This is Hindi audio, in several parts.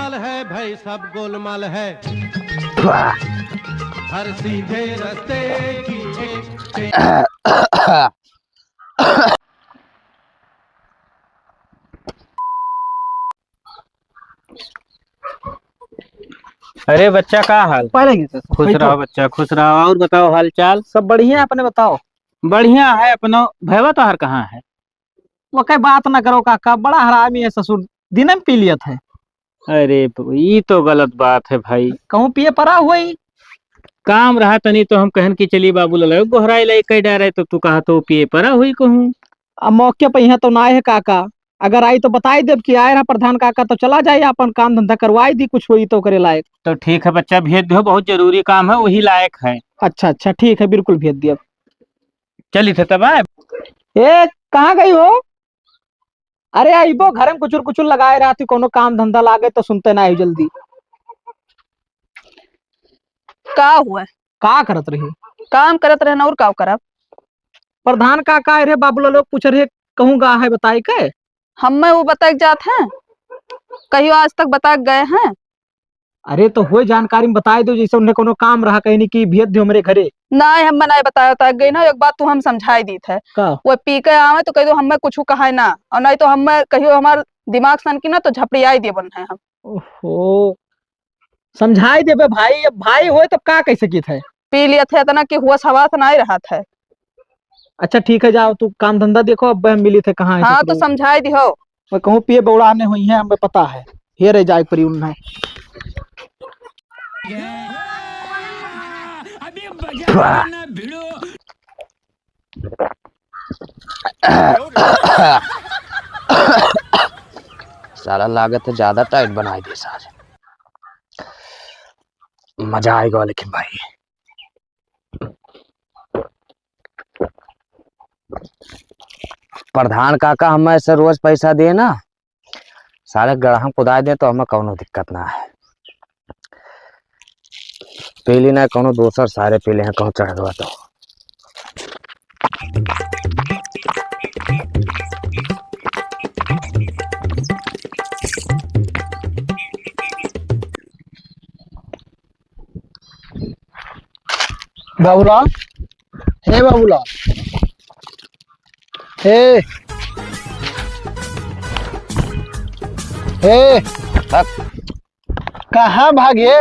गोलमाल है भाई, सब गोलमाल है। हर सीधे रास्ते की एक अरे बच्चा का हाल। पहले खुश रहो बच्चा, खुश रहो। और बताओ हाल चाल। सब बढ़िया है, अपने बताओ। बढ़िया है अपनो। भैया तो हर कहाँ है? वो कई बात ना करो काका, बड़ा हरामी है ससुर, दिन में पी लिया था। अरे ये तो गलत बात है भाई। कहूँ पिए पड़ा हुआ ही। काम रहा तनी तो हम कहन की चली बाबू लल गोहराई लाई कई डारे तो तू कहा तो पिए परा हुई कहूँ। अब मौके पे यहाँ तो ना है काका, अगर आई तो बताई देव कि आए रहा प्रधान काका तो चला जाए, अपन काम धंधा करवाई दी, कुछ हुई तो करे लायक। तो ठीक है बच्चा, भेज दो, बहुत जरूरी काम है, वही लायक है। अच्छा अच्छा ठीक है, बिल्कुल भेज दिया। चली थे तब आए। ए कहाँ गई हो? अरे आईबो घर में कुचुर कुचुर लगाए रहा थी, कोनो काम धंधा लागे तो सुनते ना आई जल्दी। का हुआ? का करत रही? काम करत रहना और का करब। प्रधान काका अरे बाबूला लोग पूछ रहे कहूँ गा है बताई के। हमें वो बता जात हैं, कहियो आज तक बता गए हैं? अरे तो हुए जानकारी में बताई दो, जैसे उन्हें कोनो काम रहा कहीं कि भेज दो मेरे घरे। ना हम नहीं बता गई ना, एक बात तू हम समझाई दी थे। का वो पी के आवे तो कह दो हमें कुछ कहा ना, और नहीं तो हमें कहियो हमार दिमाग सन की ना तो झपड़ियाई दे बन है हम। ओहो, समझाई देबे भाई, अब भाई होए तब का कैसे की थे। पी लिए थे इतना कि हुआ सवास नहीं रहा था। अच्छा ठीक है, जाओ तू काम धंधा देखो, अब हम मिली थे कहाँ है हाँ ससुर। तो समझाई दी हो। मैं कहूँ पिए बौड़ाने हुई है, हमें पता है, हे रह जाए परी उन्हें। सारा लागत है ज्यादा टाइट बनाई दे सारे। मजा आएगा लेकिन भाई। प्रधान काका हमें से रोज पैसा दिए ना, सारे गढ़ा कुदाई दे तो हमें कोनो दिक्कत ना है। पीली ना कोनो दोसर सारे पीले हैं, कहूँ चढ़ दो तो। बाबूलाल, हे बाबूलाल, हे हे कहाँ भागे?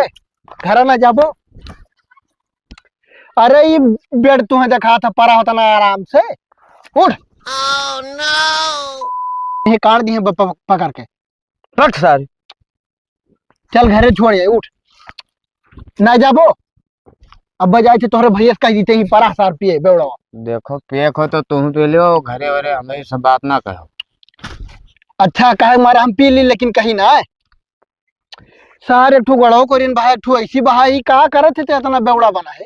घर ना जाबो? अरे ये बेड तुम्हें देखा था पड़ा होता ना आराम से, उठ। oh, no! ये काट दिए पकड़ के रख सारे। चल घरे छोड़ जाए, उठ ना जाबो। अब बजाय थे तोहरे भैया कह जीते ही परा सार पिए बेवड़ा। देखो पेक हो तो तुम पी लियो, घरे वरे हमें सब बात ना कहो। अच्छा कहे मारे हम पी ली, लेकिन कहीं ना सारे ठू गड़ो को रिन भाई ठू ऐसी बहाई का करत थे, इतना बेवड़ा बना है।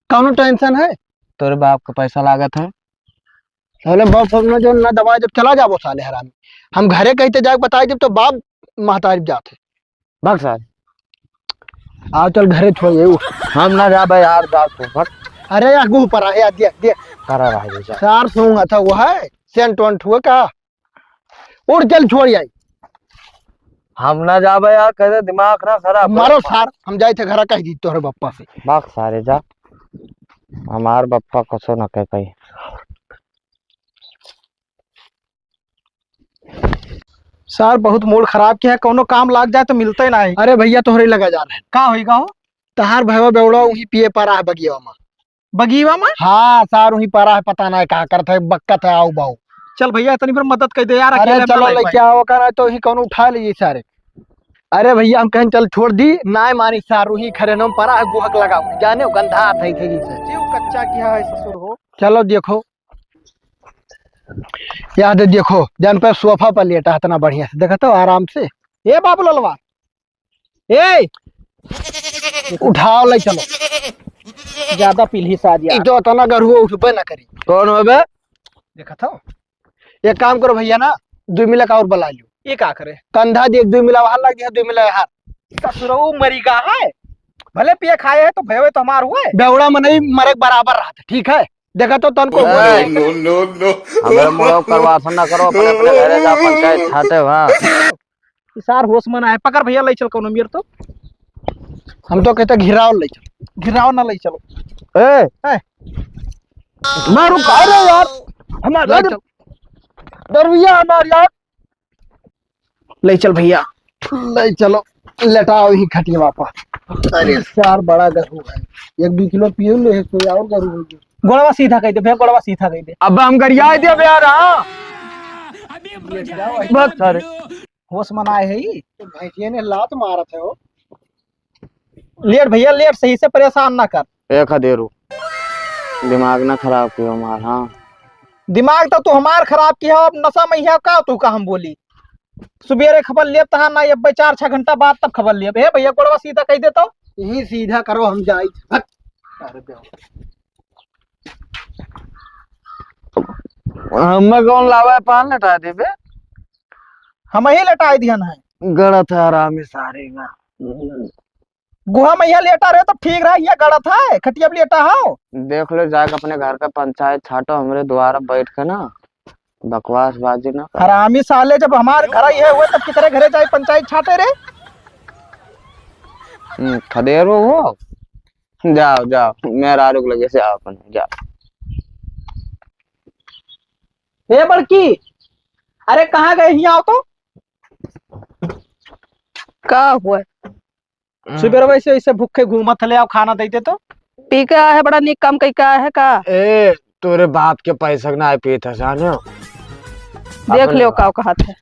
कौन टेंशन है? तोरे बाप का पैसा लागत है। साले बाप ने जो ना दवाई जब चला जाबो साले हरामी, हम घरे कहते जाके बताए जब तो बाप महतारी जाते भाग सारे। आओ चल घरे छोड़िए, उठ। हम ना जा भाई यार, जा तू भाग। अरे यार गुह पर है, दे दे करा रहा है जा। सार सूंगा था वो है सेंट वंट हुआ का। उठ चल छोड़ आई। हम ना जा भाई यार, कहते दिमाग ना खराब मारो सार, हम जाए थे घर कह दी तोहरे बप्पा से। भाग सारे जा, हमार बप्पा कसो ना कह कही। सर बहुत मूड खराब किया है, कोनो काम लाग जाए तो मिलते ही नहीं। अरे भैया तोहरे लगा जा रहे हैं, का होगा हो? तहार भैया बेवड़ा वही पिए पा रहा है बगिया में। बगिया में? हाँ सार वही पा रहा है, पता नहीं कहा करता है, बक्कत है आओ बाऊ। चल भैया तनी फिर मदद कर दे यार। अरे चलो लेके आओ कर तो ही कौन उठा लीजिए सारे। अरे भैया हम कहें चल छोड़ दी ना मानी, सार वही खरे नम परा है, गुहक लगा जाने गंधा आता है थे जीव कच्चा किया है ससुर हो। चलो देखो याद देखो, जान पे सोफा पर लेटा है इतना बढ़िया से, देखा तो आराम से। ए बाबू ललवा, ए उठाओ ले चलो, ज्यादा पीली शादी तो इतना गरु उठबे ना करी। कौन हो बे? देखा था। एक काम करो भैया ना, 2 मिला का और बुला लियो। ये का करे? कंधा देख 2 मिला वहां लग गया, 2 मिला हाथ ससुरऊ मरी का है, भले पिए खाए है तो भयवे तो हमार हुए बेवड़ा में नहीं मरे बराबर रहा था। ठीक है देखा तो तन को नो नो नो हमें मुड़ो करवा ना करो, अपने अपने घरे जा पंचायत छाटे वहां। सार होश में ना है। पकड़ भैया ले चल कोनो मेरे तो। हम तो कहते घिराव ले चल, घिराव ना ले चलो। ए मैं रुका रे यार, हमारा दरविया हमार यार। ले चल भैया, ले चलो, लटाओ ही खटिया वापस। अरे सार बड़ा गरू है, 1-2 किलो पियो ले कोई और गरू हो गया। गोड़वा सीधा कह दे भैया, गोड़वा सीधा कह दे। अब हम गरिया दे यार। हां बस सारे होश मनाए है ही तो भैंसिया ने लात मारत है वो। लेट भैया लेट, सही से परेशान ना कर। एक देरू दिमाग ना खराब कियो हमार। हाँ दिमाग तो तू हमार खराब किया, अब नशा में है का तू का हम बोली। सुबेरे खबर ले तहा ना, अब 4-6 घंटा बाद तब खबर ले। हे भैया गोड़वा सीधा कह देता हूँ, यही सीधा करो हम जाई। हमें कौन लावा पान लटा दे बे, हम ही लटाई दिया है। गलत है आराम सारे का। गुहा मैया लेटा रहे तो ठीक रहा, ये गलत है। खटिया भी लेटा हो। देख लो जाके अपने घर का पंचायत छाटो, हमरे द्वारा बैठ के ना बकवास बाजी ना कर। हरामी साले, जब हमारे घर ही है हुए तब कितने घरे जाए पंचायत छाटे रे। खदेर हो, जाओ जाओ मेरा रुक लगे से आओ अपने जाओ। हे बड़की, अरे कहाँ गए ही आओ तो। का हुआ? सुबह वैसे ऐसे भूखे घूमत ले, आओ खाना देते तो। पी के आया है, बड़ा निक काम कई का है का। ए तोरे बाप के पैसा ना पी था जानो। देख लियो का कहा था।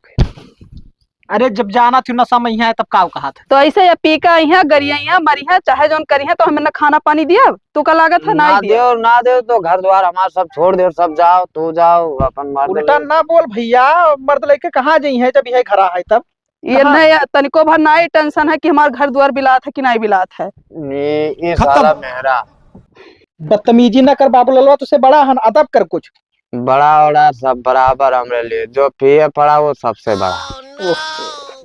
अरे जब जाना थी नशा में है तब का कहा था। तो ऐसे या पी का यहाँ गरिया यहाँ मरी है, चाहे जोन करी है, तो हमें ना खाना पानी दिया तू का लागत है ना ना दिया। दे ना दे तो घर द्वार हमारा सब छोड़ दे, सब जाओ तू जाओ अपन मार उल्टा ना बोल भैया, मर्द लेके कहाँ जाई है जब यह घरा है तब। ये नहीं तनिको भर ना ही टेंशन है कि हमारे घर द्वार बिलात है कि नहीं बिलात है। ये साला मेहरा बदतमीजी ना कर बाबू ललवा, तुझसे बड़ा हन, अदब कर कुछ। बड़ा बड़ा सब बराबर हमरे लिए, जो पिए पड़ा वो सबसे बड़ा।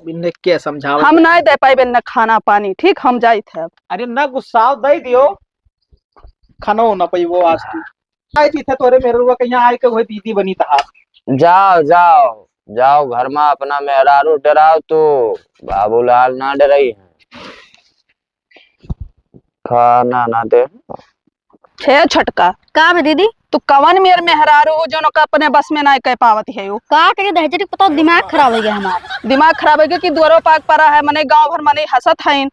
बिन्ने क्या समझाओ, हम नहीं दे पाए न खाना पानी, ठीक हम जाई थे। अरे ना गुस्सा दे दियो, खानो ना पई वो। आज तू आई थी थे तोरे मेरे रुआ कहीं आए के वो दीदी बनी था। जाओ जाओ जाओ घर में अपना मेहरारू डराओ तो बाबूलाल ना डराई है। खाना ना दे छे छटका का बे दीदी तू कवन मेर मेहरारू हो जो का अपने बस में ना कह पावती है। का करे दहेजरी पता दिमाग खराब हो गया हमारा। दिमाग खराब हो गया कि दुआरो पाक पड़ा है, मने गांव भर मने हंसत है।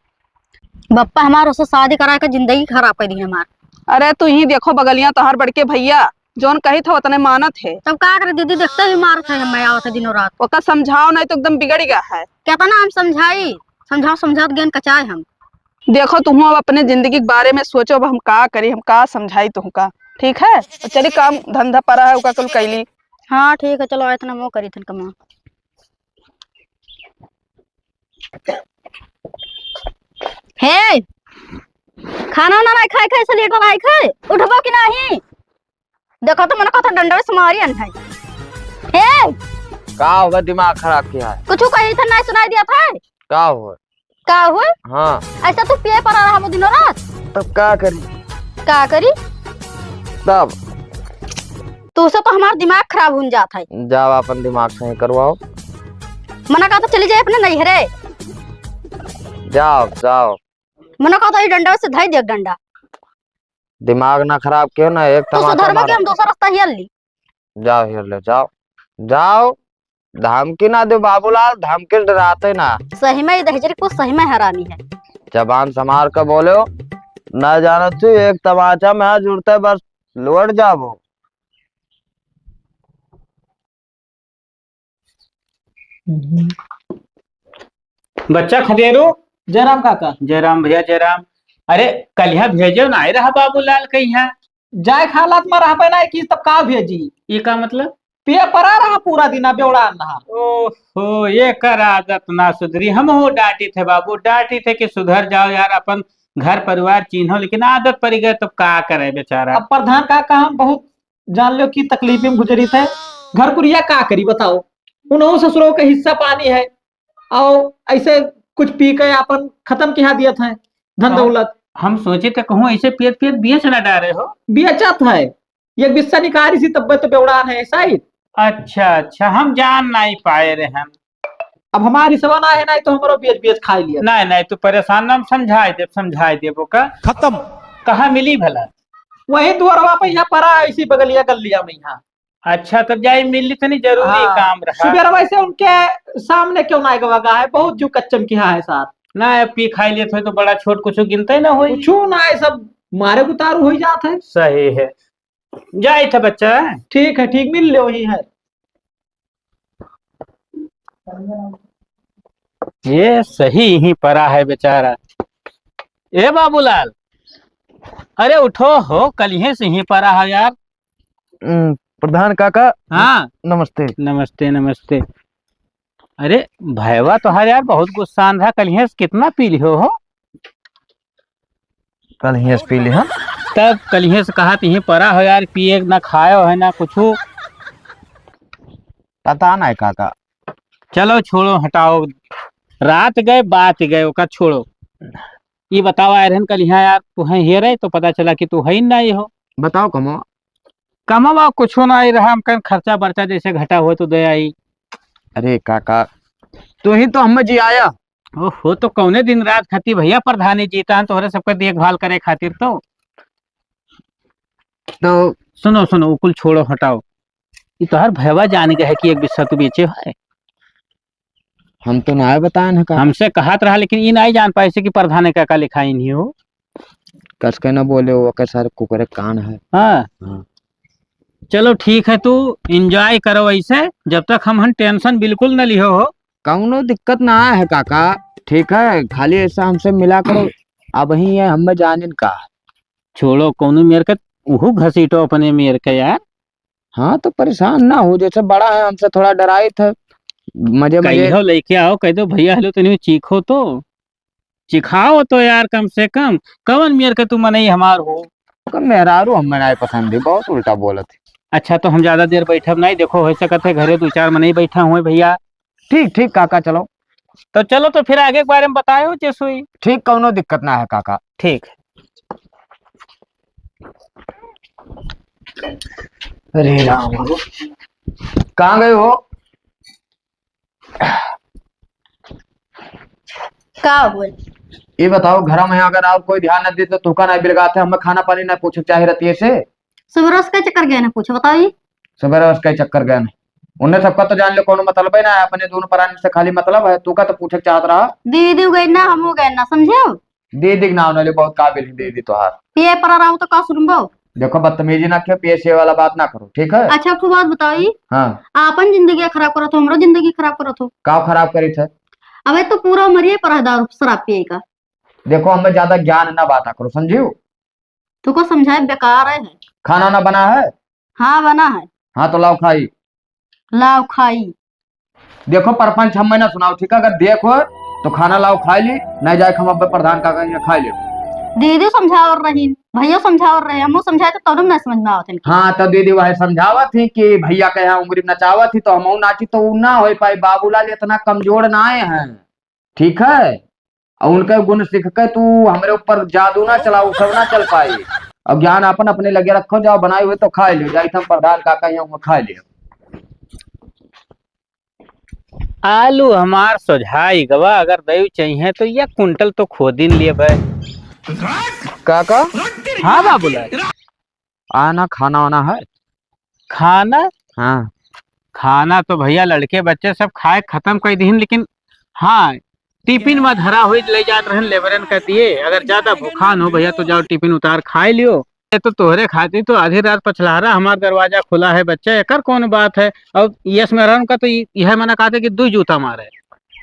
बप्पा हमारा उससे शादी करा के जिंदगी खराब कर दी हमारा। अरे तू ही देखो बगलियां तोहार बड़के भैया जोन कही था उतने मानत है। तब का करे दीदी, देखते भी मारत है मैं आवत है दिनों रात। ओका समझाओ नहीं तो एकदम बिगड़ गया है। कहता ना हम समझाई समझाओ समझात ज्ञान कचाए हम। देखो तुम अब अपने जिंदगी के बारे में सोचो, अब हम का करी, हम का समझाई तुमका। ठीक है तो चली काम धंधा पड़ा है उका कुल कैली। हाँ ठीक है चलो, इतना मो करी थन कमा। हे खाना ना नहीं खाए खाए से लेट वाला खाए उठबो कि नहीं। देखो तो मन कथा डंडा से मारी अन है। हे का होगा, दिमाग खराब किया है। कुछ कही था नहीं सुनाई दिया था। का हुआ का हुआ? हाँ ऐसा तू पिए पर रहा वो दिनों रात। तब का करी का करी तब तू से तो हमारा दिमाग खराब हो जाता है। जाओ अपन दिमाग सही करवाओ। मना कहा तो चली जाए अपने नहीं हरे। जाओ जाओ मना कहा तो ये डंडा से धाई दे डंडा। दिमाग ना खराब क्यों ना, एक तो टमाटर सुधरवा के मारो। हम दूसरा रास्ता हिल ली। जाओ हिर ले जाओ जाओ। धमकी ना दो बाबूलाल, धमकी डराते ना। सही में दहेजरी को सही में हैरानी है। जबान संभाल कर बोलो, ना जाना तू एक तमाचा में हाथ जुड़ता है बस लौट जाओ। बच्चा खदेरो। जयराम काका, जयराम भैया जयराम। अरे कलिया भेजो ना आए रहा बाबूलाल कहीं है। जाय खालात में रह पे ना कि तब का भेजी। ये का मतलब? पिए परा रहा पूरा दिन बेवड़ा नहा। ओहो ये कर आदत ना सुधरी। हम हो डांटी थे बाबू, डांटी थे कि सुधर जाओ यार, अपन घर परिवार चिन्हो, लेकिन आदत पड़ गए तो का करे बेचारा। अब प्रधान काका हम बहुत जान लो की तकलीफे में गुजरी थे। घर कुरिया का करी बताओ, उन्होंने ससुरों के हिस्सा पानी है और ऐसे कुछ पी के अपन खत्म किया दिया था धन दौलत। हम सोचे थे कहूँ ऐसे पियत पियत बिया चला डाले हो। बेचत है ये बिस्सा निकाली सी तब तो बेवड़ा है शायद। अच्छा अच्छा, हम जान नहीं पाए रहे हम। अब हमारी सवा ना है ना तो हमारो बेच बेच खा लिया। नहीं नहीं तू परेशान ना, हम समझाए देबो का। खत्म। कहाँ मिली भला? वही द्वारवा पे यहाँ पड़ा है, इसी बगलिया गलिया में यहाँ। अच्छा तब जाए मिली तो नहीं, जरूरी हाँ, काम रहा। सुबह वैसे उनके सामने क्यों ना गवागा है, बहुत जो कच्चम की है साथ ना पी खाई लिए थे तो बड़ा छोट कुछ गिनते ना हो। कुछ ना है, सब मारे उतारू हो जात है। सही है, जाए थे बच्चा। ठीक है, ठीक मिल लो ही है। ये सही ही पड़ा है बेचारा। ए बाबूलाल, अरे उठो हो, कल ही से ही पड़ा है यार। प्रधान काका हाँ नमस्ते। नमस्ते नमस्ते। अरे भैया तो हर यार बहुत गुस्सा रहा, कल ही से कितना पी लियो हो? कल ही पी ली हम। तब कल ही से कहा ही पड़ा हो यार, पिए ना खायो है ना कुछ। पता नहीं काका। चलो छोड़ो हटाओ, रात गए बात गए, ओका छोड़ो। ये बताओ आयरन कल यहाँ यार तू है ही रहे तो पता चला कि तू है ही नहीं हो। बताओ कमो। कमावा कुछ ना ही रहा, हम कहीं खर्चा बर्चा जैसे घटा हो तो दे आई। अरे काका तू ही तो हमें जी आया। ओहो, तो कौने दिन रात खाती भैया प्रधानी जीता है तोहरे सबका देखभाल करे खातिर। तो सुनो सुनो कुल छोड़ो हटाओ, ये तो हर भैया जान गए है कि एक बिस्सा तू बेचे है। हम तो ना बताए ना काका। हमसे कहत रहा लेकिन ये नहीं जान पाए से कि प्रधान का लिखाई नहीं हो। कस के ना बोले वो के सारे कुकरे कान है। हाँ हाँ। चलो ठीक है, तू एंजॉय करो ऐसे, जब तक हम टेंशन बिल्कुल न लियो हो। कौनो दिक्कत ना है काका, ठीक है, खाली ऐसा हमसे मिला करो। अब ही है हमें जानिन का। छोड़ो कौनो मेर के उहू घसीटो अपने मेर के यार। हाँ तो परेशान ना हो, जैसे बड़ा है हमसे थोड़ा डराई थे। मजे मजे कहियो लेके आओ, कह दो भैया हेलो तो नहीं चीखो तो चिखाओ तो यार, कम से कम कवन मेर के तू मनई हमार हो। मेहरारू हमें नहीं पसंद है, बहुत उल्टा बोलत है। अच्छा तो हम ज्यादा देर बैठब नहीं, देखो हो सकत है घरे 2-4 मनई बैठा हुए भैया। ठीक ठीक काका चलो। तो चलो तो फिर आगे के बारे में बताओ जैसोई। ठीक, कौनो दिक्कत ना है काका। ठीक। अरे राम, कहाँ गए हो? का बोल? ये बताओ घर में अगर आप कोई ध्यान न दे तो तुका नहीं बिलगाते, हमें खाना पानी ना पूछे चाहे रतिये से। सुबह रोज का चक्कर गए ना पूछो, बताइए। सवेरे उसका चक्कर गए नहीं, उन्हें सबका तो जान लो कोनो मतलब है ना, अपने दोनों प्राणी से खाली मतलब है। तू का तो पूछे चाहत रहा। दीदी गई ना, हम हो गए ना, समझे? दीदी नाव नाले बहुत काबिल है दीदी तो हार। पिए पर रहा तो का सुनबो? देखो बदतमीजी ना क्यों, पैसे वाला बात ना करो, ठीक है? अच्छा आपको बात बताइए, हाँ। आपन जिंदगी खराब करो तो हमारा जिंदगी खराब करो तो। का खराब करी थे? अबे तो पूरा मरिए पर है दारू शराब पिए का। देखो हमें ज्यादा ज्ञान ना बात करो, समझियो? तुमको समझाए बेकार है। खाना ना बना है? हाँ बना है। हाँ तो लाओ खाई। लाओ खाई। देखो परपंच हम ना सुनाओ, ठीक है? अगर देखो तो खाना लाओ खाई ली, नहीं जाए हम अब प्रधान का खाई ले। दीदी समझाओ रही, भैया समझाओ रहे, हमको समझाए तो तुम ना समझ में आवत। हाँ तो दीदी वह समझावत थी कि भैया के यहाँ उंगली नचावत थी तो हम नाची तो उ ना हो पाई। बाबूलाल इतना कमजोर ना आए हैं, ठीक है? और उनके गुण सीख के तू हमारे ऊपर जादू ना चलाओ, सब ना चल पाई। और ज्ञान अपन अपने लगे रखो, जाओ बनाए हुए तो खा लियो, जाई हम प्रधान काका यहाँ खा लियो। आलू हमार सोझाई गवा, अगर दही चाहिए तो 1 कुंटल तो खोदिन लिए भाई। काका हाँ बाबूलाल, आना खाना वाना है? खाना? हाँ खाना तो भैया लड़के बच्चे सब खाए खत्म कर दीन, लेकिन हाँ टिफिन में धरा हुई ले जात रहन लेबरन का दिए। अगर ज्यादा भूखान हो भैया तो जाओ टिफिन उतार खाए लियो। ये तो तोहरे खाती तो आधी रात पछलहरा हमार दरवाजा खुला है बच्चा, एकर कौन बात है? और यस मेहरान का तो यह मना कहते कि 2 जूता मारे।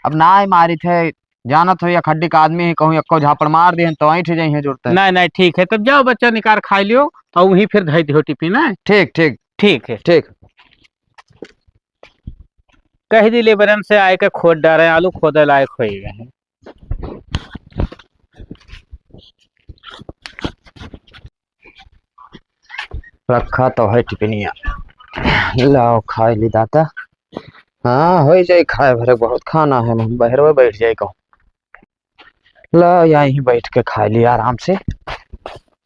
अब ना ही मारी थे, जानत हो या खड्डी का आदमी है, कहूँ एको झापड़ मार दे तो ऐठ जाइए जरूरत है। नहीं नहीं ठीक है, तब जाओ बच्चा निकाल खा लियो और वहीं फिर धई दियो टिफिन है। ठीक ठीक ठीक है। ठीक। कह दी लेबरन से आए के खोद डाले, आलू खोदे लायक हो गए हैं। रखा तो है टिफिनिया, लाओ खाए ली दाता। हाँ हो जाए खाए भरे, बहुत खाना है, हम बहरवे बैठ जाए कहूँ। ला यहीं बैठ के खा लिया आराम से,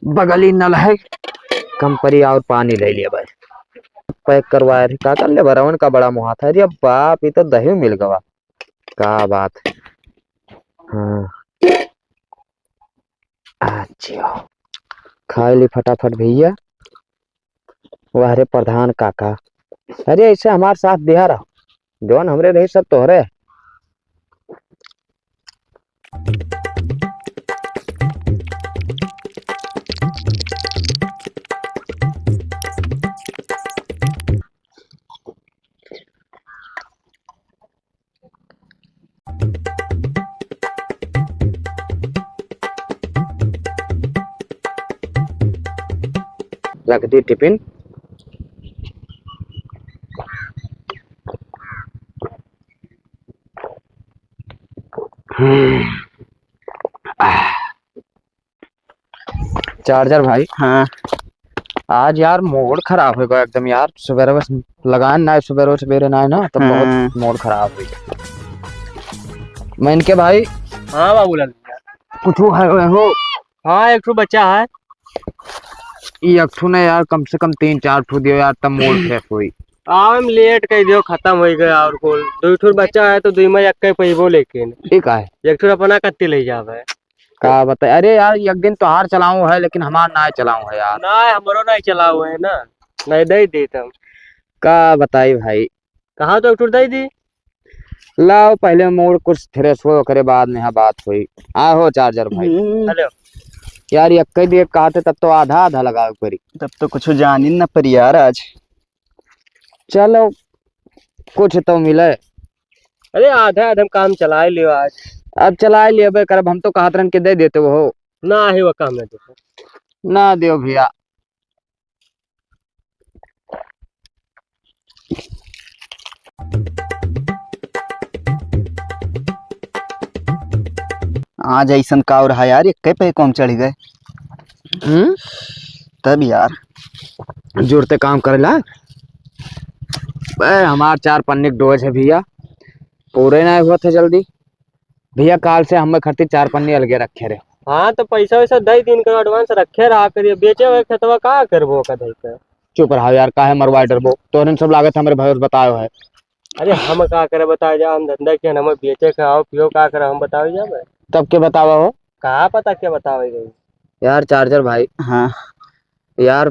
बगली नल है, कम परी और पानी ले लिया भाई। पैक करवाया थे का कर ले, बरावन का बड़ा मुहा था। अरे बाप ये तो दही मिल गवा। का बात है। हाँ अच्छा खा ली फटाफट भैया। वाह प्रधान काका, अरे ऐसे हमारे साथ दिया रहो, जौन हमरे रही सब तोहरे। रख दी टिफिन। चार्जर भाई। हाँ आज यार मूड खराब हो गया एकदम यार, सवेरे बस लगान ना सवेरे सवेरे ना है ना तो बहुत मूड खराब हुई। मैं इनके भाई हाँ बाबूलाल। कुछ है हो। हाँ एक ठो बच्चा है। ये एक ठो ने यार कम से कम 3-4 ठो दियो यार, तब मूड फ्रेश हुई। हम लेट कर दियो, खत्म हो गया। और को दो ठो बच्चा है तो दुई में एक पैबो, लेकिन ठीक है एक ठो अपना कत्ती ले जावे। का बता। अरे यार एक दिन तोहार चलाऊ है लेकिन हमार ना चलाऊ है यार। ना हमरो नहीं चला हुआ है ना, नहीं दे दी तुम। का बताई भाई। कहाँ तो एक ठो दे दी। लाओ पहले मूड कुछ फ्रेश हो करे बाद में यहाँ बात हुई। हो चार्जर भाई। हेलो यार एक ही दिए कहते तब तो आधा आधा लगाओ परी। तब तो कुछ जान ही न पर यार आज। चलो कुछ तो मिले। अरे आधा आधा काम चला लियो आज। अब चला लिया बे करब, हम तो कहत रहन के दे देते हो। ना ही वो काम है देखो। ना दियो भैया। आज ऐसा का रहा यार, एक पे कौन चढ़ गए तब यार। जुड़ते काम करेला हमार 4 पन्ने डोज है भैया, पूरे ना हुआ थे जल्दी भैया। काल से हम खातिर 4 पन्ने अलगे रखे रहे। हाँ तो पैसा वैसा 10 दिन का एडवांस रखे रहा करिए, बेचे हुए खेतवा का करबो का दे के। चुप रहा यार, काहे मरवाए डरबो, तोरन सब लागत हमरे भाई बतायो है। अरे हम का करे बताओ जा, हम धंधा के हम बेचे खाओ पियो का करे हम बताओ जा मैं। तब के बतावा हो कहा पता क्या बतावे गई। यार चार्जर भाई। हाँ यार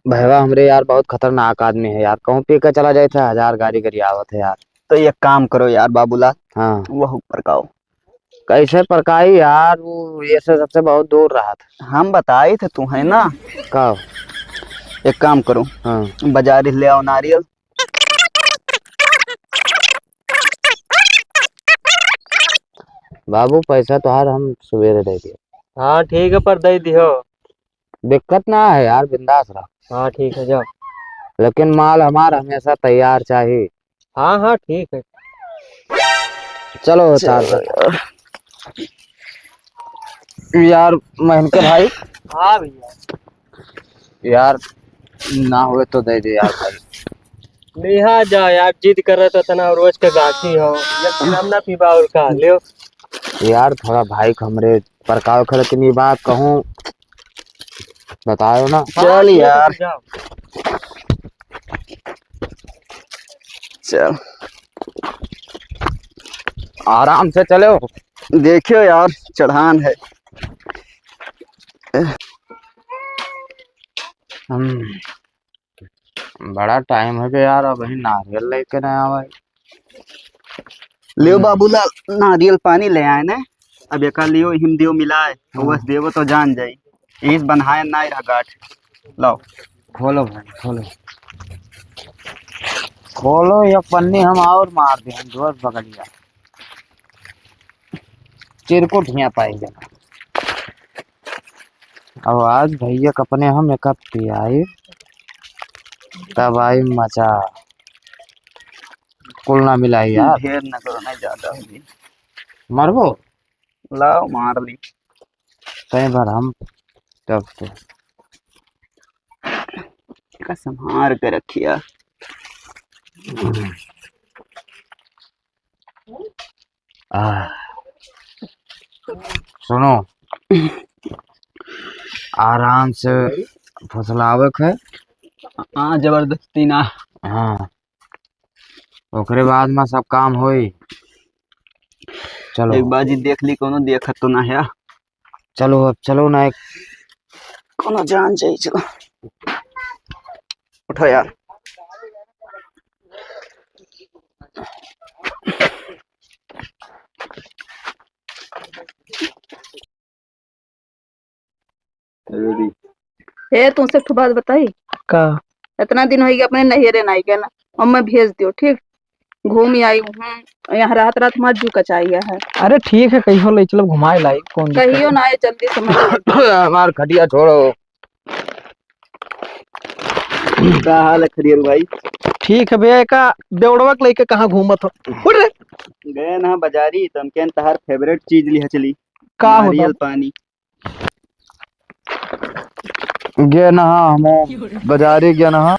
भैया हमरे यार बहुत खतरनाक आदमी है यार, कहूँ पी के चला जाए था 1000 गाड़ी करी आवत है यार। तो एक काम करो यार बाबूलाल, हाँ वह ऊपर का कैसे परकाई यार, वो ये से सबसे बहुत दूर रहा था। हम बताए थे तू है ना। का एक काम करो, हाँ बाजार ले आओ नारियल। बाबू पैसा तो यार हम सवेरे दे दिए। हाँ ठीक है पर दे दियो। दिक्कत ना है यार, बिंदास रहो। हाँ ठीक है जाओ। लेकिन माल हमारा हमेशा तैयार चाहिए। हाँ हाँ ठीक है। चलो चार्जर यार महन के भाई। हाँ भैया यार ना हुए तो दे दे यार भाई। लिहा जा यार, जिद कर रहे तो तना रोज के गाठी हो, एक दिन हम ना पीबा और का लियो। यार थोड़ा भाई को हमरे परकाव खड़े की बात कहूँ बताओ ना। हाँ, चल ठीक है, यार तो जाओ। चल आराम से चलो। देखियो यार चढ़ान है। बड़ा टाइम हो गया यार, अब नारियल लेके ना आवे। लियो बाबूलाल नारियल पानी ले आए ने, अब एक लियो हिम दियो मिलाए बस देवो तो जान जाई। इस बनाए ना रहा गाठ। लाओ खोलो भाई खोलो खोलो, ये पन्नी हम और मार दे जोर पकड़िया चिरकुट हिया पाएंगे। अब आज भैया कपने हम एक पियाई तब आई मचा, कुल ना मिलाई यार। ढेर न करो ना, ज्यादा होगी। मरबो लाओ मार ली। कई बार हम तब तो का संभार के रखिया। सुनो आराम से फसलावक है। हाँ जबरदस्ती ना। हाँ ओकरे बाद में सब काम होई। चलो एक बाजी देख ली कोनो देखत तो ना है। चलो अब चलो ना एक कोनो जान चाहिए चलो उठो यार। हे तुमसे एक ठो बात बताई। का इतना दिन हो गया अपने नहिरे नहीं गया ना, और मैं भेज दियो ठीक। घूम ही आई हूँ यहाँ, रात रात मत जू कचाई है। अरे ठीक है, कहियो ले चलो घुमाए लाई, कौन दिक्कत कहियो है? ना आए जल्दी समझ ले। हमार खटिया छोड़ो। क्या हाल है खरियर भाई? ठीक है भैया, का बेवड़वा के लेके कहाँ घूमत हो? उठ रे। गए ना बाजारी तो हम कहन तहार फेवरेट चीज लिया चली का होता? नारियल पानी। गे ना हम बाजारी गया ना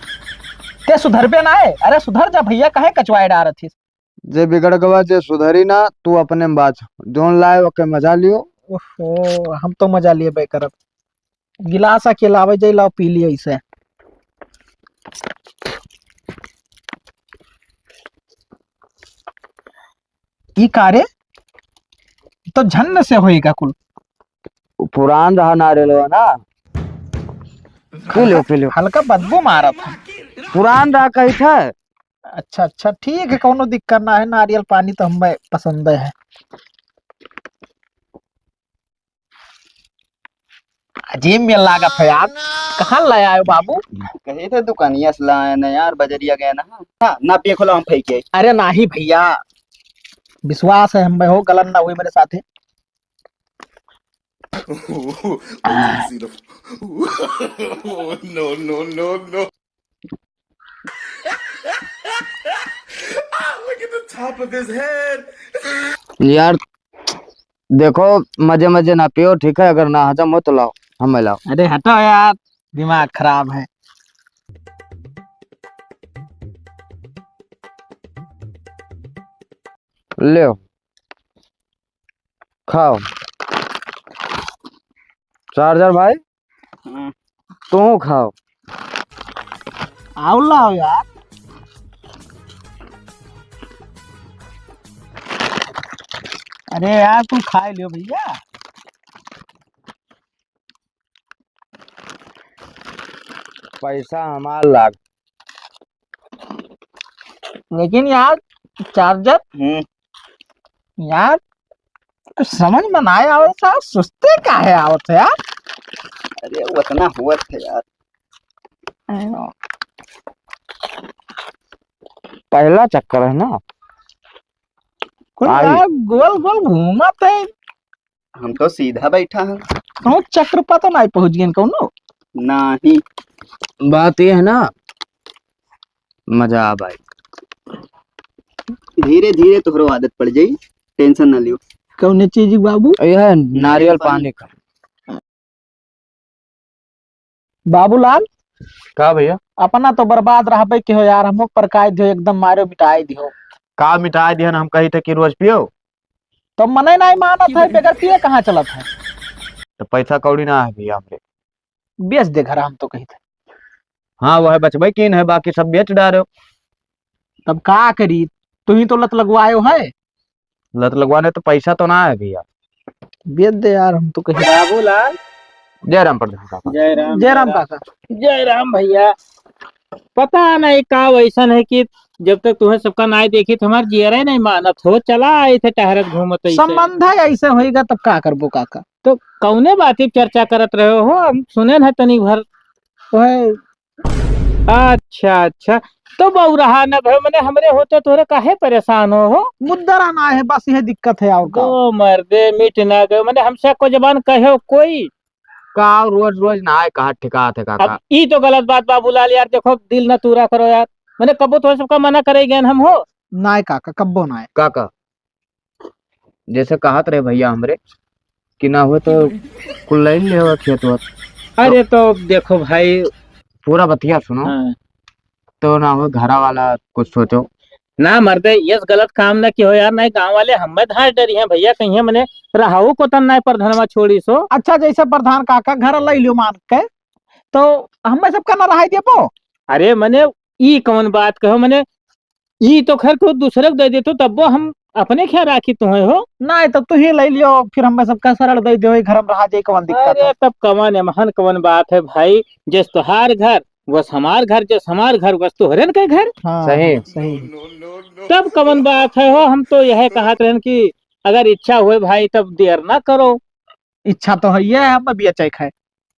ते सुधर पे ना है? अरे सुधर जा भैया, काहे कचवाए डार थी? जे बिगड़ गवा जे सुधरी ना तू अपने में बाज जोन लाए ओके मजा लियो। ओहो, हम तो मजा लिए बे करब। गिलास के लावे जाई लाओ पी लिए इसे। ई कारे तो झन्न से होएगा कुल। पुरान रहा नारियल ना, पी लो हल्का बदबू मारा था। पुरान रहा कही था। अच्छा अच्छा ठीक है, कोनो दिक्कत ना है। नारियल पानी तो हमें पसंद है। अजीब में लागत है यार। कहाँ लाया हो बाबू? कहे थे दुकानिया से लाए ना यार, बजरिया गए ना। हाँ, ना पिए खोलो हम फेंके। अरे नाही भैया, विश्वास है हमें, हो गलत ना हुई मेरे साथ। यार देखो मजे मजे ना पियो ठीक है, अगर ना हजम हो तो लाओ हमें लाओ। अरे हटो यार, दिमाग खराब है। ले खाओ। चार्जर भाई तू खाओ। आओ लाओ यार। अरे यार तुम खा लियो भैया। पैसा हमार लाग। लेकिन यार चार्जर यार कुछ समझ में ना आया साहब, सुस्ते का है आवत है यार। अरे उतना हुआ थे यार। पहला चक्कर है ना। कुल आई। यार गोल गोल घूमत है। हम तो सीधा बैठा है। कहूँ चक्र पा तो नहीं पहुंच गए कौनो। नहीं बात ये है ना, मजा आ भाई। धीरे धीरे तोहरो आदत पड़ जाई, टेंशन ना लियो। कौन चीज बाबू? यह है नारियल पानी का। बाबूलाल का भैया? अपना तो बर्बाद रहा के हो यार, हमको परकाय दियो एकदम, मारो मिटाई दियो। का मिटाई दिया हम कही थे कि रोज पियो तो मने नहीं माना था, बगैर पिए कहाँ चला था? तो पैसा कौड़ी ना है भैया हमरे। बेच दे घर, हम तो कही थे। हाँ वह बचबे किन है, बाकी सब बेच डालो। तब का करी, तू ही तो लत लगवाए हो है। लत लगवाने तो पैसा तो ना है भैया। बेच दे यार, हम तो कही। बाबूलाल जय राम प्रधान काका। जय राम काका। जय राम भैया। पता नहीं का वैसन है कि जब तक तुम्हें सबका नाई देखी तो हमारे जियरे नहीं मानत हो, चला आए थे टहरत घूमत ऐसे। संबंध है ऐसे होएगा तब का करबो काका। तो कौने बात चर्चा करत रहे हो, हम सुने न तनी भर। ओए अच्छा अच्छा, तो बहु रहा न भाई, मैंने हमरे होते तोरे काहे परेशान हो? मुद्दा ना है, बस यह दिक्कत है और का। दो मर्दे मिट ना गए, मैंने हमसे को जबान कहे कोई। का रोज रोज ना आए कहा ठिका थे काका। अब ई तो गलत बात बाबूलाल यार, देखो दिल न तूरा करो यार। मैंने कबो तो सबका मना करेगे हम हो। नाय काका, कब्बो नाय। काका जैसे कहत रहे भैया हमरे कि ना हो तो कुल ले ले खेत वत। अरे तो देखो भाई, पूरा बतिया सुनो। हाँ। तो ना हो घरा वाला कुछ सोचो ना मर्दे ये गलत काम न की हो यार, नहीं गांव वाले हमें धार डरी हैं भैया, कहीं मैंने रहाऊ को तन नहीं प्रधानमा छोड़ी सो। अच्छा जैसे प्रधान काका घर ले लियो मान के, तो हमें सबका ना रहा दे पो। अरे मैंने ई कौन बात कहो, मैंने ई तो खैर को दूसरे को दे देते तब वो हम अपने क्या राखी तुम्हें हो? नहीं तब तू ही ले लियो, फिर हम सबका सरल दे दो घर में रहा जाए, कौन दिक्कत अरे है। तब कवन एमहन कवन बात है भाई, जिस तुहार घर वस हमार घर, जिस हमार घर वस तुहरन के घर। हाँ सही। सही। तब कवन बात है हो, हम तो यह कहत रहन कि अगर इच्छा हुए भाई तब देर ना करो। इच्छा तो है, ये हम भी अच्छा खाए।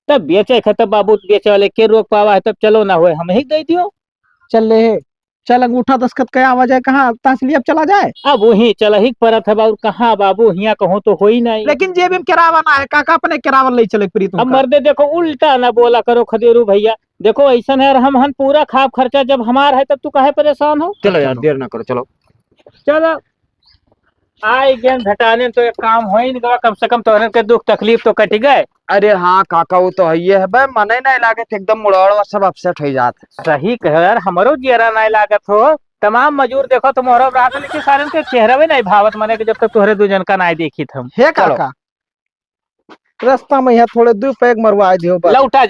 तब बेचे खतब बाबू, बेचे वाले के रोक पावा है, तब चलो ना हुए हम ही दे दियो। चल ले, चल अंगूठा दस्तखत क्या आवाज है, कहाँ तहसील अब चला जाए। अब वही चल ही परत है बाबू, कहाँ बाबू हिया कहो तो हो ही नहीं। लेकिन जेब में किरावाना है, काका अपने किरावन ले चले प्रीत। अब मर्दे देखो उल्टा ना बोला करो खदेरू भैया, देखो ऐसा है हम पूरा खाप खर्चा जब हमार है तब तू काहे परेशान हो। चलो यार देर ना करो, चलो। चलो आई गेंद हटाने तो एक काम हो ही नहीं गवा, कम से कम तोहरे के दुख तकलीफ तो कट गए। अरे हाँ काका, वो तो है भाई, मने नहीं लागे थे एकदम मुड़ाड़ सब अपसेट हो जाते। सही कह यार, हमारो जेरा नहीं लागत हो। तमाम मजूर देखो तुम्हारा रात लेकिन सारे के चेहरा भी नहीं भावत मने के जब तक तुहरे दो जन का नहीं देखी हम। हे काका, रास्ता में यहाँ थोड़े दो पैग मरवा दियो बस। लौटा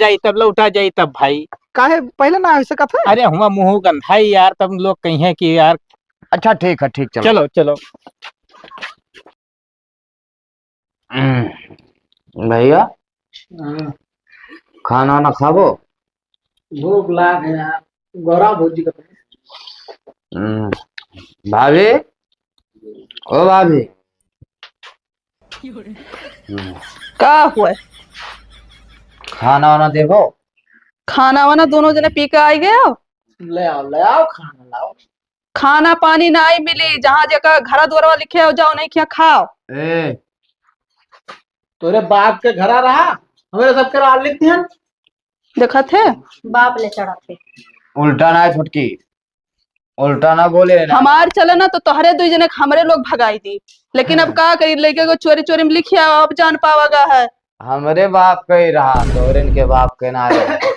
जाई तब भाई। काहे पहले ना ऐसे कथा। अरे हुआ मुंह गंधाई यार, तब लोग कहे कि यार। अच्छा ठीक है, ठीक, चलो चलो चलो। भैया खाना ना खाबो? भूख लाग है यार, गौरा भोजी का। भाभी, ओ भाभी। का हुआ? खाना वाना देखो। खाना वाना दोनों जने पी के आई गए हो? ले आओ खाना लाओ। खाना पानी नहीं मिली, जहाँ जगह घर द्वारा लिखे हो जाओ, नहीं किया खाओ। ए तोरे बाप के घर आ रहा, हमारे सब करा लेती हैं। देखा थे बाप ले चढ़ा थे। उल्टा ना है छुटकी, उल्टा ना बोले ना। हमार चले ना तो तोहरे दो जने हमरे लोग भगाई दी, लेकिन अब का करी, लड़के को चोरी चोरी में लिखिया अब जान पावागा है। हमरे बाप का ही रहा, तोहरे के बाप के ना रहे।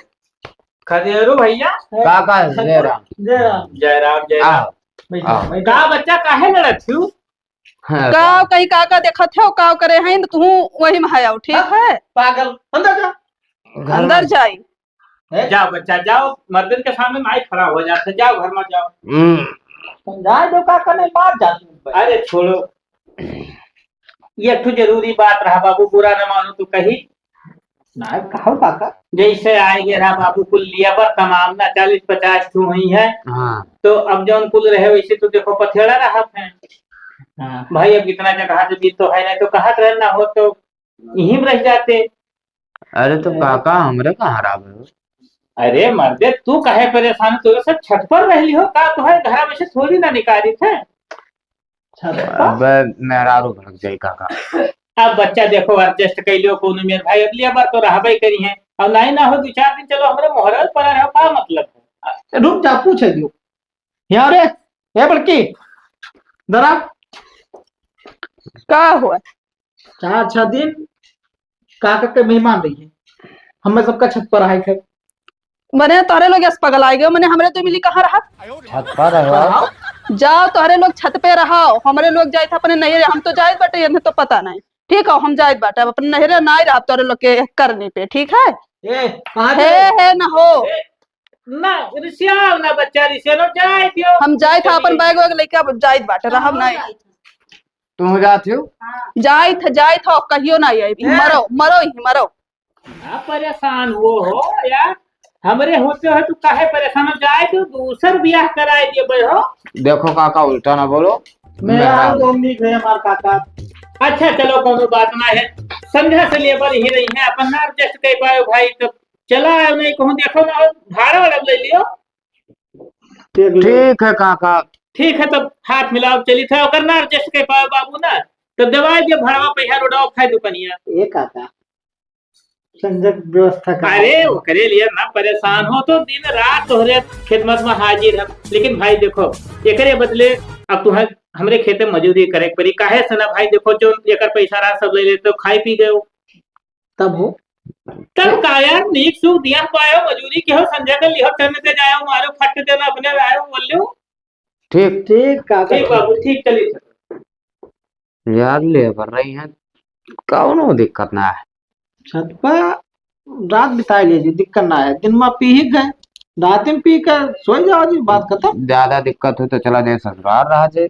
खदेरू भैया। काका जय राम। जय राम जय राम। का बच्चा काहे लड़त थी? काव कहीं काका देखा थे, काव करे हैं तू वही में आया, ठीक है? पागल, अंदर जा। अंदर जाई। जाओ बच्चा जाओ, मर्दन के सामने माई खड़ा हो जाते, जाओ घर में जाओ। समझा दो काका, नहीं बात जाती। अरे छोड़ो, ये तो जरूरी बात रहा बाबू, बुरा न मानो तो कही ना कहो काका। जैसे आएंगे रहा बाबू, कुल लिया पर तमाम ना 40-50 क्यों हुई है। हाँ। तो अब जौन कुल रहे वैसे तो देखो पथेड़ा रहा है। हाँ। भाई अब इतना जगह जमीन तो है नहीं, तो कहा रहना हो तो यहीं रह जाते। अरे तो काका हमरे कहाँ रहा है? अरे मर्दे तू कहे परेशान, तो सब छत पर रह ली हो का, तुम्हारे घर में से थोड़ी ना निकाली थे। अब मेहरारू भग जाई काका। अब बच्चा देखो एडजस्ट कर लियो, कोनो मेरे भाई अगली बार तो रहबे करी है, अब नहीं ना हो 2-4 दिन चलो हमारे मोहरल पर रहो, का मतलब है। रुक जा, पूछे दियो यहाँ रे, ये बड़की दरा का हुआ? 4-6 दिन काका के मेहमान रही है, हमें सबका छत पर आए थे। मने तोहरे लोग ऐसे पगल आए गए, मने हमरे तो मिली कहाँ रहा? छत पर रहो। जाओ तोहरे लोग छत पे रहो, हमरे लोग जाए थे अपने नहरे, हम तो जाए बाटे हमें तो पता नहीं, ठीक है? हम जाए बाटे अपने नहरे ना रहा तोहरे लोग के करने पे, ठीक है? है ना हो ना रिसिया ना बच्चा रिसिया नो जाए दियो। हम जाए था अपन बैग वैग लेके, अब जाए बाटे रहब नहीं। तुम जाती हो? जाए था कहियो ना आई, मरो मरो ही मरो। ना परेशान हो यार, हमरे होते हो तो काहे परेशान हो, जाए तो दूसर ब्याह कराए दिए भाई हो। देखो काका उल्टा ना बोलो। हमार काका। अच्छा चलो कोनो बात ना है, संध्या से लेबर ही रही है, अपन ना एडजस्ट कर पाए भाई, तो चला नहीं कहूँ देखो ना भाड़ा वाला ले लियो। ठीक है काका। ठीक है तब हाथ मिलाओ चली था, अगर ना एडजस्ट कर पाए बाबू ना तो दवाई दे भड़वा पैसा रोडाओ खाए दुकानिया। ये काका संजक व्यवस्था का। अरे वो करे लिए ना परेशान हो तो दिन रात तोहरे खिदमत में हाजिर है, लेकिन भाई देखो एकरे बदले अब तुम्हें हमरे खेते मजदूरी करे पड़ी, काहे से ना भाई देखो जो एकर पैसा रहा सब ले लेते हो, खाई पी गए तब हो तब का यार नीक सुख दिया पायो, मजदूरी के हो संजय के लियो टन से जायो मारो फट देना अपने आयो बोल लो। ठीक ठीक काका। ठीक बाबू ठीक चली यार लेबर रही है, कौनो दिक्कत ना है। छत पर रात बिता लीजिए, दिक्कत ना है, दिन में पी ही गए, रात में पी कर सो जाओ जी, बात खत्म। ज्यादा दिक्कत हो तो चला जाए ससुराल रहा जाए।